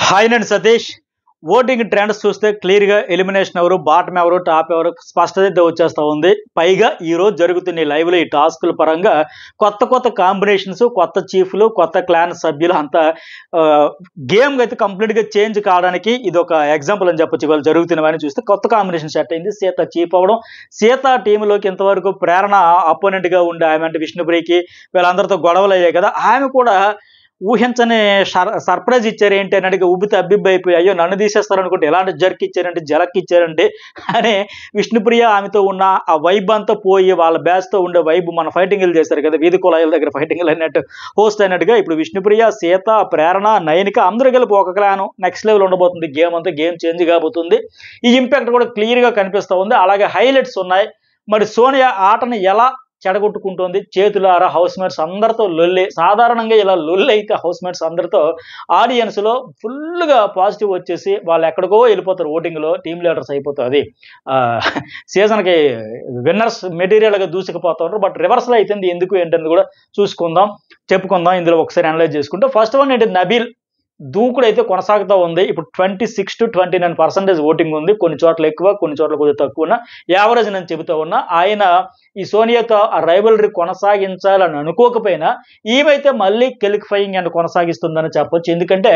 Hi నేను Satish. Voting trends చూస్తే క్లియర్గా ఎలిమినేషన్ ఎవరు, బాటమ్ ఎవరు, టాప్ ఎవరు స్పష్టత అయితే వచ్చేస్తూ ఉంది. పైగా ఈ రోజు జరుగుతున్న ఈ లైవ్లో ఈ టాస్కుల పరంగా కొత్త కొత్త కాంబినేషన్స్, కొత్త చీఫ్లు, కొత్త క్లాన్ సభ్యులు అంతా గేమ్ అయితే కంప్లీట్గా చేంజ్ కావడానికి ఇది ఒక ఎగ్జాంపుల్ అని చెప్పొచ్చు. వాళ్ళు జరుగుతున్నవని చూస్తే కొత్త కాంబినేషన్ సెట్ అయింది. సీత చీఫ్ అవ్వడం, సీత టీంలోకి ఇంతవరకు ప్రేరణ అపోనెంట్గా ఉండే ఆమె అంటే విష్ణుప్రియకి వీళ్ళందరితో గొడవలు అయ్యాయి కదా, ఆమె కూడా ఊహించని సర్ప్రైజ్ ఇచ్చారు. ఏంటి అని అడిగి ఉబ్బితే అబ్బిబ్బి అయిపోయి, అయ్యో నన్ను తీసేస్తారు అనుకుంటే ఎలాంటి జర్క్ ఇచ్చారంటే, జలక్ ఇచ్చారంటే అని విష్ణుప్రియ ఆమెతో ఉన్న ఆ వైబ్ అంతా పోయి వాళ్ళ బ్యాచ్తో ఉండే వైబ్ మన ఫైటింగ్లు చేశారు కదా, వీధి కులాయిల దగ్గర ఫైటింగ్లు అన్నట్టు హోస్ట్ అయినట్టుగా ఇప్పుడు విష్ణుప్రియ, సీత, ప్రేరణ, నయనిక అందరూ కలిపి ఒక క్లాను నెక్స్ట్ లెవెల్ ఉండబోతుంది. గేమ్ అంతా గేమ్ చేంజ్ కాబోతుంది. ఈ ఇంపాక్ట్ కూడా క్లియర్గా కనిపిస్తూ ఉంది. అలాగే హైలైట్స్ ఉన్నాయి. మరి సోనియా ఆటని ఎలా చెడగొట్టుకుంటుంది, చేతులారా హౌస్ మేట్స్ అందరితో లొల్లి. సాధారణంగా ఇలా లొల్లి అయితే హౌస్ మేట్స్ అందరితో ఆడియన్స్లో ఫుల్గా పాజిటివ్ వచ్చేసి వాళ్ళు ఎక్కడికో వెళ్ళిపోతారు, ఓటింగ్లో టీమ్ లీడర్స్ అయిపోతారు. అది సీజన్కి విన్నర్స్ మెటీరియల్గా దూసుకుపోతారు. బట్ రివర్స్లో అవుతుంది. ఎందుకు ఏంటని కూడా చెప్పుకుందాం ఇందులో ఒకసారి అనలైజ్ చేసుకుంటే. ఫస్ట్ వన్ ఏంటి, నబీల్ దూకుడు అయితే కొనసాగుతూ ఉంది. ఇప్పుడు 26 to 29% ఓటింగ్ ఉంది. కొన్ని చోట్ల ఎక్కువ, కొన్ని చోట్ల కొద్దిగా తక్కువ ఉన్న యావరేజ్ నేను చెబుతూ ఉన్నా. ఆయన ఈ సోనియాతో ఆ రైవలరీ కొనసాగించాలని అనుకోకపోయినా ఈమెయితే మళ్ళీ కెలిక్ఫైయింగ్ అండ్ కొనసాగిస్తుందని చెప్పొచ్చు. ఎందుకంటే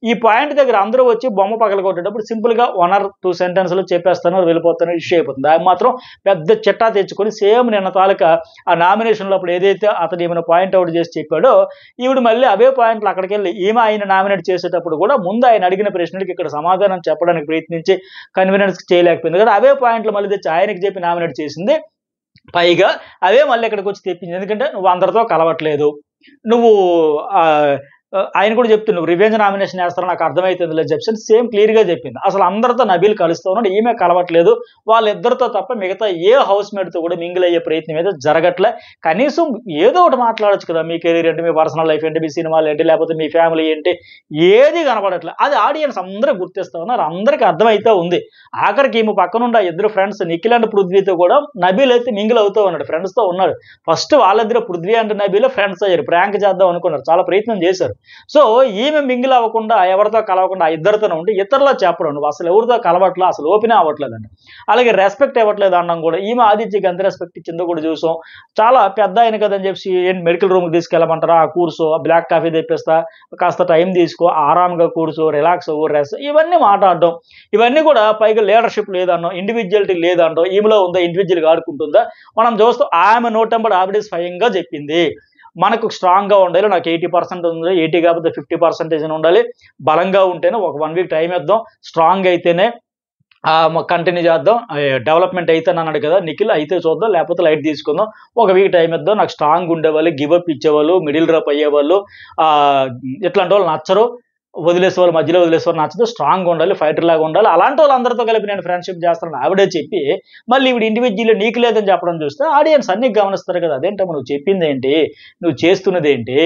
ఈ పాయింట్ దగ్గర అందరూ వచ్చి బొమ్మ పగల కొట్టేటప్పుడు సింపుల్గా 1 or 2 సెంటెన్స్లో చెప్పేస్తాను, వెళ్ళిపోతాను, ఇష్యూ అయిపోతుంది. ఆయన మాత్రం పెద్ద చిట్టా తెచ్చుకొని సేమ్ నిన్న తాలూకా ఆ నామినేషన్లో అప్పుడు ఏదైతే అతను ఏమైనా పాయింట్అవుట్ చేసి చెప్పాడో ఈవిడ మళ్ళీ అవే పాయింట్లు అక్కడికి వెళ్ళి ఈమె ఆయన నామినేట్ చేసేటప్పుడు కూడా ముందు ఆయన అడిగిన ప్రశ్నలకు ఇక్కడ సమాధానం చెప్పడానికి ప్రయత్నించి కన్వీనియన్స్ చేయలేకపోయింది కదా, అవే పాయింట్లు మళ్ళీ తెచ్చి ఆయనకి చెప్పి నామినేట్ చేసింది. పైగా అవే మళ్ళీ ఇక్కడికి వచ్చి తెప్పింది. ఎందుకంటే నువ్వు అందరితో కలవట్లేదు, నువ్వు ఆయన కూడా చెప్తుంది, నువ్వు రివెంజ్ నామినేషన్ వేస్తారో నాకు అర్థమవుతుంది లేదు చెప్పి సేమ్ క్లియర్గా చెప్పింది. అసలు అందరితో నబీల్ కలుస్తూ ఉన్నాడు, ఈమె కలవట్లేదు. వాళ్ళిద్దరితో తప్ప మిగతా ఏ హౌస్ మేట్తో కూడా మింగిల్ అయ్యే ప్రయత్నం అయితే జరగట్లే. కనీసం ఏదో ఒకటి మాట్లాడచ్చు కదా, మీ కెరీర్ ఏంటి, మీ పర్సనల్ లైఫ్ ఏంటి, మీ సినిమాలు ఏంటి, లేకపోతే మీ ఫ్యామిలీ ఏంటి, ఏది కనపడట్లే. అది ఆడియన్స్ అందరూ గుర్తిస్తూ ఉన్నారు, అందరికీ అర్థమైతే ఉంది. ఆఖరికి ఈమె పక్కనుండే ఇద్దరు ఫ్రెండ్స్ నిఖిల్ అండ్ పృథ్వీతో కూడా నబీల్ అయితే మింగిల్ అవుతూ ఉన్నాడు, ఫ్రెండ్స్తో ఉన్నాడు. ఫస్ట్ వాళ్ళిద్దరు పృథ్వీ అండ్ నబీల్ ఫ్రెండ్స్ అయ్యారు, ప్రాంక్ చేద్దాం అనుకున్నారు, చాలా ప్రయత్నం చేశారు. సో ఈమె మింగిల్ అవ్వకుండా, ఎవరితో కలవకుండా ఆ ఇద్దరితోనే ఉండి ఇతరులో చెప్పడం నువ్వు అసలు ఎవరితో కలవట్లా, అసలు ఓపెన్ అవ్వట్లేదండి. అలాగే రెస్పెక్ట్ ఇవ్వట్లేదు అన్నం కూడా. ఈమె ఆదిత్యకి ఎంత రెస్పెక్ట్ ఇచ్చిందో కూడా చూసాం. చాలా పెద్ద ఆయన కదని చెప్పి ఏంటి మెడికల్ రూమ్కి తీసుకెళ్ళమంటారా, ఆ కూర్చో, బ్లాక్ కాఫీ తెప్పిస్తా, కాస్త టైం తీసుకో, ఆరాంగా కూర్చో, రిలాక్స్ అవ్వు, రెస్ట్, ఇవన్నీ మాట్లాడడం. ఇవన్నీ కూడా పైగా లీడర్షిప్ లేదన్నాం, ఇండివిజువాలిటీ లేదంటాం. ఈమెలో ఉందా ఇండివిజువల్గా ఆడుకుంటుందా మనం చూస్తూ ఆమె నోటెంబడి ఆవిడ స్వయంగా చెప్పింది, మనకు స్ట్రాంగ్గా ఉండాలి, నాకు 80% ఉంది, 80 కాకపోతే 50% ఉండాలి, బలంగా ఉంటేనే ఒక 1 week టైం ఇద్దాం, స్ట్రాంగ్ అయితేనే కంటిన్యూ చేద్దాం, డెవలప్మెంట్ అయితే అన్నాడు కదా నిఖిల్, అయితే చూద్దాం, లేకపోతే లైట్ తీసుకుందాం, 1 week టైం ఇద్దాం, నాకు స్ట్రాంగ్ ఉండేవాళ్ళు, గివప్ ఇచ్చేవాళ్ళు, మిడిల్ డ్రాప్ అయ్యేవాళ్ళు, ఇట్లాంటి వాళ్ళు నచ్చరు, వదిలేసేవాళ్ళు, మధ్యలో వదిలేసేవాళ్ళు నచ్చదు, స్ట్రాంగ్ ఉండాలి, ఫైటర్ లాగా ఉండాలి, అలాంటి వాళ్ళందరితో కలిపి నేను ఫ్రెండ్షిప్ చేస్తానని ఆవిడే చెప్పి మళ్ళీ ఇవి ఇండివిజువల్ నీకు లేదని చెప్పడం చూస్తే ఆడియన్స్ అన్ని గమనిస్తారు కదా, అదేంటమ్మా నువ్వు చెప్పింది ఏంటి, నువ్వు చేస్తున్నది ఏంటి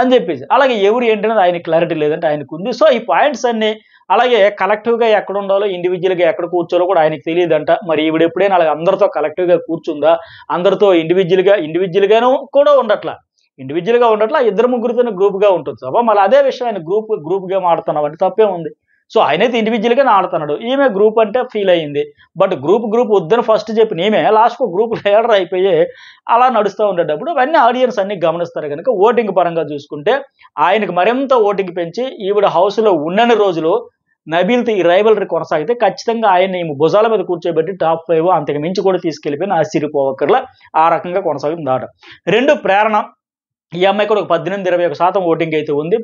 అని చెప్పేసి. అలాగే ఎవరు ఏంటనేది ఆయన క్లారిటీ లేదంటే ఆయనకు ఉంది. సో ఈ పాయింట్స్ అన్ని అలాగే కలెక్టివ్గా ఎక్కడ ఉండాలో, ఇండివిజువల్గా ఎక్కడ కూర్చోలో కూడా ఆయనకు తెలియదంట. మరి ఈవిడ ఎప్పుడైనా అలాగే అందరితో కలెక్టివ్గా కూర్చుందా, అందరితో ఇండివిజువల్గాను కూడా ఉండట్లా, ఇండివిజువల్గా ఉండట్లా, ఇద్దరు ముగ్గురితో గ్రూప్గా ఉంటుంది. సో మళ్ళీ అదే విషయం ఆయన గ్రూప్ గేమ్ ఆడుతున్నావు అంటే తప్పే ఉంది. సో ఆయనైతే ఇండివిజువల్గానే ఆడుతున్నాడు, ఈమె గ్రూప్ అంటే ఫీల్ అయ్యింది. బట్ గ్రూప్ వద్దని ఫస్ట్ చెప్పిన ఈమె లాస్ట్కు గ్రూప్ లీడర్ అయిపోయి అలా నడుస్తూ ఉండేటప్పుడు అవన్నీ ఆడియన్స్ అన్ని గమనిస్తారు. కనుక ఓటింగ్ పరంగా చూసుకుంటే ఆయనకు మరింత ఓటింగ్ పెంచి ఈవిడ హౌస్లో ఉన్నన్ని రోజులు నబీల్తో ఈ రైవలరీ కొనసాగితే ఖచ్చితంగా ఆయన ఈమె భుజాల మీద కూర్చోబెట్టి టాప్ 5 అంతకు మించి కూడా తీసుకెళ్ళిపోయిన ఆశ్చర్యపోవక్కర్లా ఆ రకంగా కొనసాగుతుంది ఆట. 2 ప్రేరణ, ఈ అమ్మాయి కూడా ఒక 18-21% ఓటింగ్ అయితే ఉంది.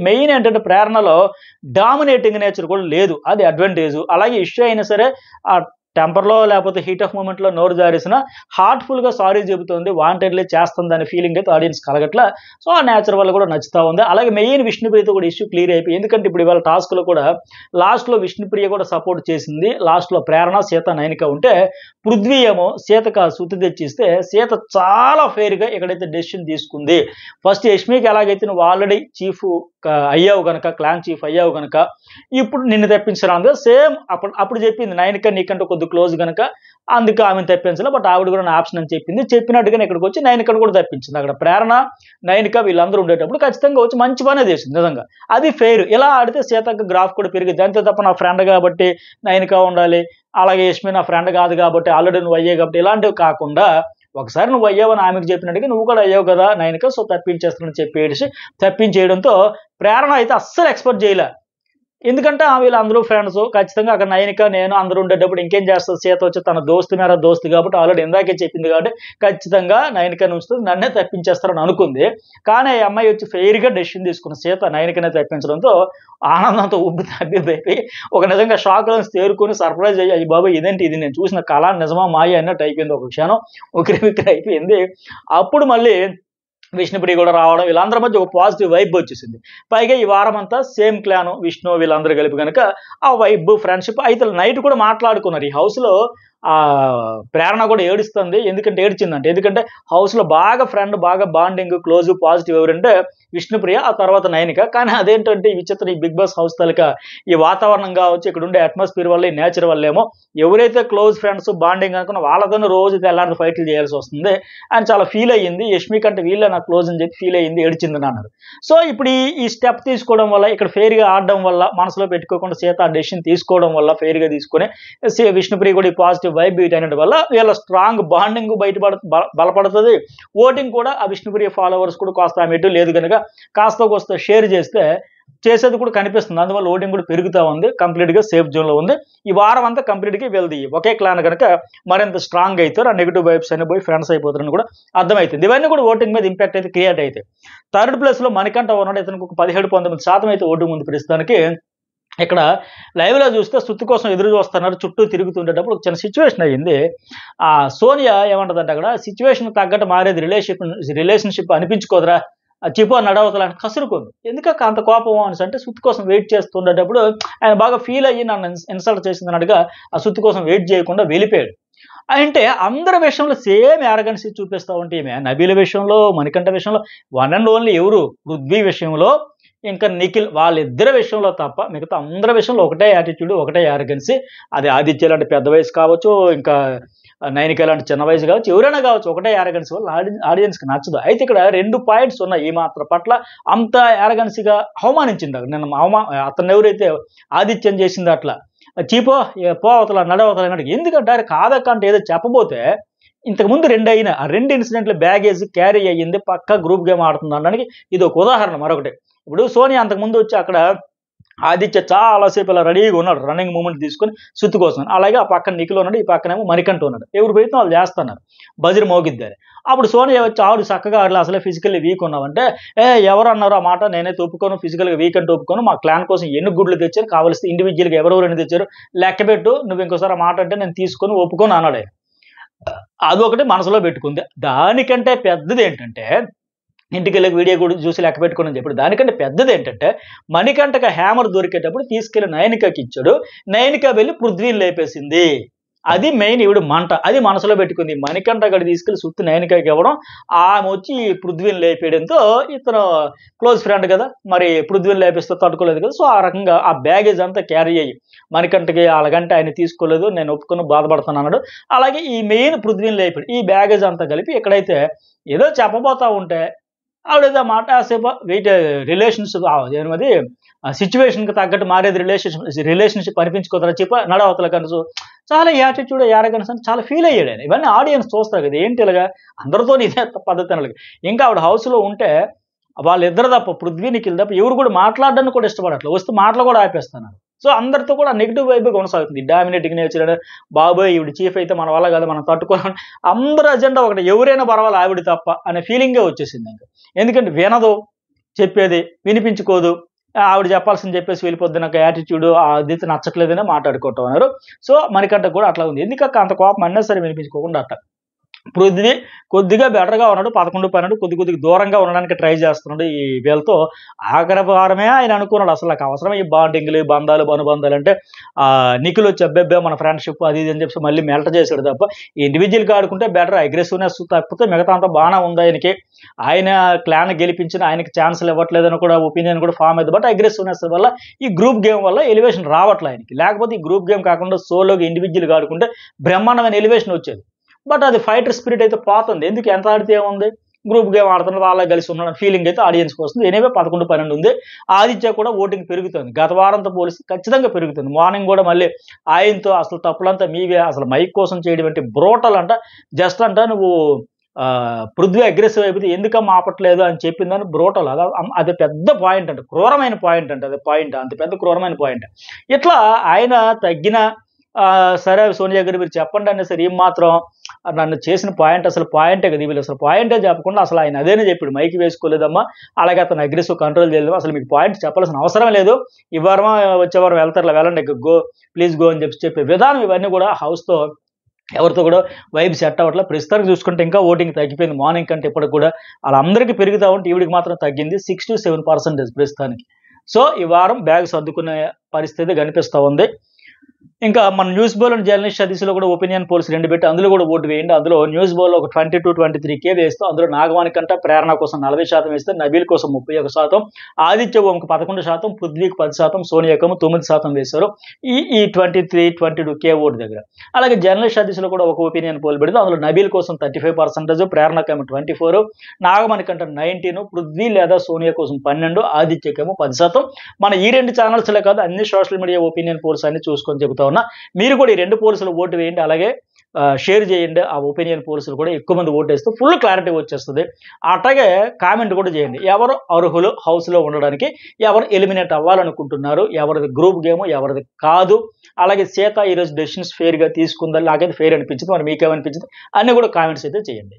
మెయిన్ ఏంటంటే ప్రేరణలో డామినేటింగ్ నేచర్ కూడా లేదు, అది అడ్వాంటేజ్. అలాగే ఇష్యూ అయినా సరే ఆ టెంపర్లో లేకపోతే హీట్ ఆఫ్ మూమెంట్లో నోరు జారేసిన హార్ట్ఫుల్గా సారీ చెబుతుంది, వాంటెడ్లీ చేస్తుంది అనే ఫీలింగ్ అయితే ఆడియన్స్ కలగట్లా. సో ఆ నేచర్ వల్ల కూడా నచ్చుతూ ఉంది. అలాగే మెయిన్ విష్ణుప్రియతో కూడా ఇష్యూ క్లియర్ అయిపోయి, ఎందుకంటే ఇప్పుడు ఇవాళ టాస్క్లో కూడా లాస్ట్లో విష్ణుప్రియ కూడా సపోర్ట్ చేసింది, లాస్ట్లో ప్రేరణ, సీత, నయనిక ఉంటే పృథ్వీ ఏమో సీతకు శృతి తెచ్చిస్తే సీత చాలా ఫెయిర్గా ఎక్కడైతే డెసిషన్ తీసుకుంది. ఫస్ట్ యష్మికి ఎలాగైతే నువ్వు ఆల్రెడీ చీఫ్ అయ్యావు కనుక, క్లాన్ చీఫ్ అయ్యావు కనుక ఇప్పుడు నిన్ను తెప్పించడానికి సేమ్ అప్పుడు చెప్పింది, నయనిక నీకంటే కొద్ది క్లోజ్ కనుక అందుకు ఆమెను తప్పించాలి. బట్ ఆవిడ కూడా నా ఆప్షన్ అని చెప్పింది. చెప్పినట్టుగానే ఇక్కడికి వచ్చి నైనికను కూడా తప్పించింది. అక్కడ ప్రేరణ, నైనిక వీళ్ళందరూ ఉండేటప్పుడు ఖచ్చితంగా వచ్చి మంచి పనే చేసింది నిజంగా. అది ఫెయిర్. ఇలా ఆడితే సీతక్క గ్రాఫ్ కూడా పెరిగింది. అంతే తప్ప నా ఫ్రెండ్ కాబట్టి నైనిక ఉండాలి, అలాగే యష్మి నా ఫ్రెండ్ కాదు కాబట్టి ఆల్రెడీ నువ్వు అయ్యే కాబట్టి ఇలాంటివి కాకుండా ఒకసారి నువ్వు అయ్యావని ఆమెకు చెప్పినట్టుగా నువ్వు కూడా అయ్యావు కదా నైనిక, సో తప్పించేస్తానని చెప్పేసి తప్పించేయడంతో ప్రేరణ అయితే అస్సలు ఎక్స్పెక్ట్ చేయలే. ఎందుకంటే వీళ్ళందరూ ఫ్రెండ్స్, ఖచ్చితంగా అక్కడ నైనిక నేను అందరూ ఉండేటప్పుడు ఇంకేం చేస్తుంది, సీత వచ్చి తన దోస్తు మేర దోస్తు కాబట్టి ఆల్రెడీ ఇందాకే చెప్పింది కాబట్టి ఖచ్చితంగా నైనికను ఉంచుతుంది, నన్నే తప్పించేస్తారని అనుకుంది. కానీ ఆ అమ్మాయి వచ్చి ఫెయిర్గా డెసిషన్ తీసుకున్న సీత నైనికనే తప్పించడంతో ఆనందంతో ఉబ్బి తబ్బిపోయి ఒక నిజంగా షాక్లో తేరుకొని సర్ప్రైజ్ అయ్యి అయ్యి బాబా ఇదేంటి, ఇది నేను చూసిన కళ నిజమా మాయ అన్నట్టు అయిపోయింది. ఒక క్షణం ఉక్కిరిబిక్కిరి అయిపోయింది. అప్పుడు మళ్ళీ విష్ణుప్రియ కూడా రావడం, వీళ్ళందరి మధ్య ఒక పాజిటివ్ వైబ్ వచ్చేసింది. పైగా ఈ వారం అంతా సేమ్ క్లాను విష్ణు వీళ్ళందరూ కలిపి కనుక ఆ వైబ్ ఫ్రెండ్షిప్ అయితే నైట్ కూడా మాట్లాడుకున్నారు. ఈ హౌస్లో ప్రేరణ కూడా ఏడుస్తుంది. ఎందుకంటే ఏడ్చిందంటే ఎందుకంటే హౌస్లో బాగా ఫ్రెండ్, బాగా బాండింగ్, క్లోజ్, పాజిటివ్ ఎవరంటే విష్ణుప్రియ, ఆ తర్వాత నైనిక. కానీ అదేంటంటే ఈ విచిత్రం, ఈ బిగ్ బాస్ హౌస్ తలక ఈ వాతావరణం కావచ్చు, ఇక్కడ ఉండే అట్మాస్ఫియర్ వల్ల, ఈ నేచర్ వల్లేమో ఎవరైతే క్లోజ్ ఫ్రెండ్స్ బాండింగ్ అనుకున్న వాళ్ళతోనే రోజు తెల్లారి ఫైట్లు చేయాల్సి వస్తుంది అని చాలా ఫీల్ అయ్యింది. యష్మి కంటే వీళ్ళే నాకు క్లోజ్ అని చెప్పి ఫీల్ అయ్యింది, ఏడ్చింది అన్నారు. సో ఇప్పుడు ఈ స్టెప్ తీసుకోవడం వల్ల, ఇక్కడ ఫెయిర్గా ఆడడం వల్ల, మనసులో పెట్టుకోకుండా సీత డెసిషన్ తీసుకోవడం వల్ల ఫెయిర్గా తీసుకుని విష్ణుప్రియ కూడా ఈ పాజిటివ్ వైబ్ బీట్ అయినట్టు వల్ల వీళ్ళ స్ట్రాంగ్ బాండింగ్ బలపడుతుంది. ఓటింగ్ కూడా ఆ విష్ణుప్రియ ఫాలోవర్స్ కూడా కాస్త ఆమె ఎటు లేదు కనుక కాస్త కోస్త షేర్ చేసేది కూడా కనిపిస్తుంది. అందువల్ల ఓటింగ్ కూడా పెరుగుతూ ఉంది. కంప్లీట్గా సేఫ్ జోన్లో ఉంది. ఈ వారం అంతా కంప్లీట్గా వెళ్ది ఒకే క్లాన్ కనుక మరింత స్ట్రాంగ్ అవుతారు. ఆ నెగిటివ్ వైబ్స్ అన్ని పోయి ఫ్రెండ్స్ అయిపోతారని కూడా అర్థమవుతుంది. ఇవన్నీ కూడా ఓటింగ్ మీద ఇంపాక్ట్ అయితే క్రియేట్ అయితే. థర్డ్ ప్లేస్లో మణికంఠ ఉన్నాడు. ఇతనికి ఒక 17-19% అయితే ఓటింగ్ ఉంది ప్రస్తుతానికి. ఇక్కడ లైవ్లో చూస్తే సుత్తి కోసం ఎదురు చూస్తున్నారు, చుట్టూ తిరుగుతుండేటప్పుడు ఒక చిన్న సిచ్యువేషన్ అయ్యింది. సోనియా ఏమంటుందంటే అక్కడ సిచ్యువేషన్ తగ్గట్టు మారేది రిలేషన్షిప్ అనిపించుకోదురా, చిపో నడవతలని కసురుకుంది. ఎందుక అంత కోపం అనేసి అంటే సుత్తి కోసం వెయిట్ చేస్తుండేటప్పుడు ఆయన బాగా ఫీల్ అయ్యి నన్ను ఇన్సల్ట్ చేసింది అన్నట్టుగా ఆ సుత్తి కోసం వెయిట్ చేయకుండా వెళ్ళిపోయాడు. అంటే అందరి విషయంలో సేమ్ యారగెన్సీ చూపిస్తూ ఉంటే ఈమె నబీల విషయంలో, మణికంఠ విషయంలో, వన్ అండ్ ఓన్లీ ఎవరు పృథ్వీ విషయంలో, ఇంకా నిఖిల్ వాళ్ళిద్దరి విషయంలో తప్ప మిగతా అందరి విషయంలో ఒకటే యాటిట్యూడ్, ఒకటే యారగెన్సీ. అది ఆదిత్య లాంటి పెద్ద వయసు కావచ్చు, ఇంకా నైనిక లాంటి చిన్న వయసు కావచ్చు, ఎవరైనా కావచ్చు, ఒకటే యారగెన్సీ వల్ల ఆడియన్స్కి నచ్చదు. అయితే ఇక్కడ 2 పాయింట్స్ ఉన్నాయి. ఈ మాత్రం పట్ల అంత యారగెన్సీగా అవమానించింది నిన్న అతను ఎవరైతే ఆదిత్యం చేసింది అట్లా చీపో పోవతల నడవతల అన్నట్టు. ఎందుకంటే కాదక్కంటే ఏదో చెప్పబోతే ఇంతకుముందు 2 అయినా ఆ 2 ఇన్సిడెంట్లు బ్యాగేజ్ క్యారీ అయ్యింది, పక్క గ్రూప్ గేమ్ ఆడుతుంది అనడానికి ఇది ఒక ఉదాహరణ. మరొకటి ఇప్పుడు సోనియా అంతకుముందు వచ్చి అక్కడ ఆదిత్య చాలాసేపు ఇలా రెడీగా ఉన్నాడు, రన్నింగ్ మూమెంట్ తీసుకొని సుత్తి కోసం. అలాగే ఆ పక్కన నిఖిల్ ఉన్నాడు, ఈ పక్కనేమో మణికంఠ ఉన్నాడు. ఎవరు ప్రయత్నం వాళ్ళు చేస్తున్నారు, బజిర్ మోగిద్దారు. అప్పుడు సోనియా వచ్చి ఆవిడ చక్కగా అట్లా అసలే ఫిజికల్లీ వీక్ ఉన్నావంటే ఎవరు అన్నారు ఆ మాట, నేనైతే ఒప్పుకోను, ఫిజికల్గా వీక్ అంటే ఒప్పుకోను, మా క్లాన్ కోసం ఎన్ని గుడ్లు తెచ్చారు, కావాల్సి ఇండివిజువల్గా ఎవరెవరు తెచ్చారు లెక్క పెట్టు, నువ్వు ఇంకోసారి ఆ మాట అంటే నేను తీసుకొని ఒప్పుకొని అన్నాడు. అదొకటి మనసులో పెట్టుకుంది. దానికంటే పెద్దది ఏంటంటే ఇంటికి వెళ్ళి వీడియో కూడా చూసి లెక్క పెట్టుకోని చెప్పాడు. దానికంటే పెద్దది ఏంటంటే మణికంఠకి హ్యామర్ దొరికేటప్పుడు తీసుకెళ్లి నయనికకి ఇచ్చాడు, నయనిక వెళ్ళి పృథ్వీని లేపేసింది. అది మెయిన్ ఈవిడ మంట, అది మనసులో పెట్టుకుంది. మణికంఠ గడి తీసుకెళ్లి సుత్తి నయనికకి ఇవ్వడం, ఆమె వచ్చి పృథ్వీని లేపేయడంతో ఇతను క్లోజ్ ఫ్రెండ్ కదా, మరి పృథ్వీని లేపిస్తే తట్టుకోలేదు కదా, సో ఆ రకంగా ఆ బ్యాగేజ్ అంతా క్యారీ అయ్యి మణికంఠకి అలాగంటే ఆయన తీసుకోలేదు, నేను ఒప్పుకొని బాధపడతాను అన్నాడు. అలాగే ఈ మెయిన్ పృథ్వీని లేపాడు. ఈ బ్యాగేజ్ అంతా కలిపి ఎక్కడైతే ఏదో చెప్పబోతా ఉంటే ఆవిడేదో మాట సేపు వెయిట్ రిలేషన్షిప్ ఏమది సిచ్యువేషన్కి తగ్గట్టు మారేది రిలేషన్షిప్ అనిపించుకోతారా చెప్ప నడవతల కనసు చాలా యాటిట్యూడ్ యారగన్స్ అని చాలా ఫీల్ అయ్యాడు ఆయన. ఇవన్నీ ఆడియన్స్ చూస్తారు కదా, ఏంటి ఇలాగా అందరితో ఇదే పద్ధతి అనలేదు. ఇంకా ఆవిడ హౌస్లో ఉంటే వాళ్ళిద్దరు తప్ప పృథ్వీ నిఖిల్ తప్ప ఎవరు కూడా మాట్లాడడానికి కూడా ఇష్టపడట్లేదు, వస్తే మాటలు కూడా ఆపేస్తున్నారు. సో అందరితో కూడా నెగిటివ్ వైబ్ కొనసాగుతుంది. డామినేటింగ్ నేచర్, బాబోయ్ ఈవిడ చీఫ్ అయితే మన వల్ల కాదు, మనం తట్టుకోవాలి, అందరి అజెండా ఒకటి, ఎవరైనా పర్వాలి ఆవిడ తప్ప అనే ఫీలింగే వచ్చేసింది ఇంకా. ఎందుకంటే వినదు, చెప్పేది వినిపించుకోదు, ఆవిడ చెప్పాల్సింది చెప్పేసి వెళ్ళిపోద్ది, నాకు యాటిట్యూడ్ అది నచ్చట్లేదనే మాట్లాడుకుంటూ ఉన్నారు. సో మణికంఠ కూడా అట్లా ఉంది. ఎందుకక్క అంత కోపం అన్నా సరే వినిపించుకోకుండా అట్ట పృథ్వీ కొద్దిగా బెటర్గా ఉన్నాడు, 11-12 కొద్దిగా దూరంగా ఉండడానికి ట్రై చేస్తున్నాడు ఈ వీళ్ళతో. ఆఖరి వారమే ఆయన అనుకున్నాడు అసలు నాకు అవసరం ఈ బాండింగ్లు, బంధాలు, అనుబంధాలు అంటే నిఖిల్ వచ్చి అబ్బెబ్బే మన ఫ్రెండ్షిప్ అది ఇది అని చెప్పి మళ్ళీ మెల్ట చేశాడు తప్ప, ఇండివిజువల్గా ఆడుకుంటే బెటర్, అగ్రెసివ్నెస్ తప్పితే మిగతా అంతా బాగానే ఉంది ఆయనకి. ఆయన క్లాన్ గెలిపించిన ఆయనకి ఛాన్సులు ఇవ్వట్లేదని కూడా ఒపీనియన్ కూడా ఫామ్ అయింది. బట్ అగ్రెసివ్నెస్ వల్ల ఈ గ్రూప్ గేమ్ వల్ల ఎలివేషన్ రావట్లే ఆయనకి. లేకపోతే ఈ గ్రూప్ గేమ్ కాకుండా సోలోగా ఇండివిజువల్గా ఆడుకుంటే బ్రహ్మాండమైన ఎలివేషన్ వచ్చేది. బట్ అది ఫైటర్ స్పిరిట్ అయితే పోతుంది. ఎందుకు ఎంత ఆడితే ఏముంది, గ్రూప్ గేమ్ ఆడుతున్నారు వాళ్ళ కలిసి ఉన్న ఫీలింగ్ అయితే ఆడియన్స్కి వస్తుంది. ఎనివే 11-12 ఉంది. ఆదిత్య కూడా ఓటింగ్ పెరుగుతుంది, గత వారంతో పోలిస్తే ఖచ్చితంగా పెరుగుతుంది. మార్నింగ్ కూడా మళ్ళీ ఆయనతో అసలు తప్పులంతా మీవే, అసలు మైక్ కోసం చేయడం అంటే బ్రోటల్ అంట, జస్ట్ అంట నువ్వు పృథ్వీ అగ్రెసివ్ అయిపోతే ఎందుకమ్మా ఆపట్లేదు అని చెప్పిందని బ్రోటల్. అది పెద్ద పాయింట్ అంట, క్రూరమైన పాయింట్ అంటే, అది పాయింట్ అంత పెద్ద క్రూరమైన పాయింట్. ఇట్లా ఆయన తగ్గిన సరే సోనియా గారు మీరు చెప్పండి అనే సరే ఏం మాత్రం నన్ను చేసిన పాయింట్ అసలు పాయింటే కదా, వీళ్ళు అసలు పాయింటే చెప్పకుండా అసలు ఆయన అదేనే చెప్పాడు, మైకి వేసుకోలేదమ్మా, అలాగే అతను అగ్రెసివ్ కంట్రోల్ చేయలేదమ్మా, అసలు మీకు పాయింట్ చెప్పాల్సిన అవసరం లేదు, ఈ వారమా వచ్చే వారం వెళ్తారులా వెళ్ళండి, గో ప్లీజ్ గో అని చెప్పే విధానం ఇవన్నీ కూడా హౌస్తో ఎవరితో కూడా వైబ్ సెట్ అవ్వట్లేదు. ప్రస్తుతానికి చూసుకుంటే ఇంకా ఓటింగ్ తగ్గిపోయింది మార్నింగ్ కంటే ఇప్పటికి కూడా. వాళ్ళందరికీ పెరుగుతూ ఉంటే ఈవిడికి మాత్రం తగ్గింది 6-7% ప్రస్తుతానికి. సో ఈ వారం బ్యాగ్ సర్దుకునే పరిస్థితి కనిపిస్తూ ఉంది. ఇంకా మన న్యూస్ బోల్ అండ్ జర్నలిస్ట్ సదస్సులో కూడా ఒపీనియన్ పోల్స్ 2 పెట్టి అందులో కూడా ఓటు వేయండి. అందులో న్యూస్ బోల్ ఒక 22-23K వేస్తూ అందులో నాగవాణి కంటే ప్రేరణ కోసం 40% వేస్తే, నబీల్ కోసం 31%, ఆదిత్య ఓంకు 11%, పృథ్వీకి 10%, సోనియాకు 9% వేశారు ఈ 23-22K ఓటు దగ్గర. అలాగే జర్నలిస్ట్ సదస్సులో కూడా ఒక ఒపీనియన్ పోల్ పెడితే అందులో నబీల్ కోసం 35%, ప్రేరణకేమో 24%, నాగమణి కంటే 19%, పృథ్వీ లేదా సోనియా కోసం 12%, ఆదిత్యకేమో 10%. మన ఈ 2 ఛానల్స్లే కాదు అన్ని సోషల్ మీడియా ఒపీనియన్ పోల్స్ అన్ని చూసుకొని చెబుతా ఉన్నా. మీరు కూడా ఈ 2 పోల్స్లో ఓటు వేయండి, అలాగే షేర్ చేయండి. ఆ ఒపీనియన్ పోల్స్లో కూడా ఎక్కువ మంది ఓటు వేస్తే ఫుల్ క్లారిటీ వచ్చేస్తుంది. అట్లాగే కామెంట్ కూడా చేయండి, ఎవరు అర్హులు హౌస్లో ఉండడానికి, ఎవరు ఎలిమినేట్ అవ్వాలనుకుంటున్నారు, ఎవరిది గ్రూప్ గేమ్ ఎవరిది కాదు. అలాగే సీత ఈరోజు డెసిషన్స్ ఫెయిర్గా తీసుకుందా, నాకైతే ఫెయిర్ అనిపించింది, మరి మీకేమనిపించింది అన్నీ కూడా కామెంట్స్ అయితే చేయండి.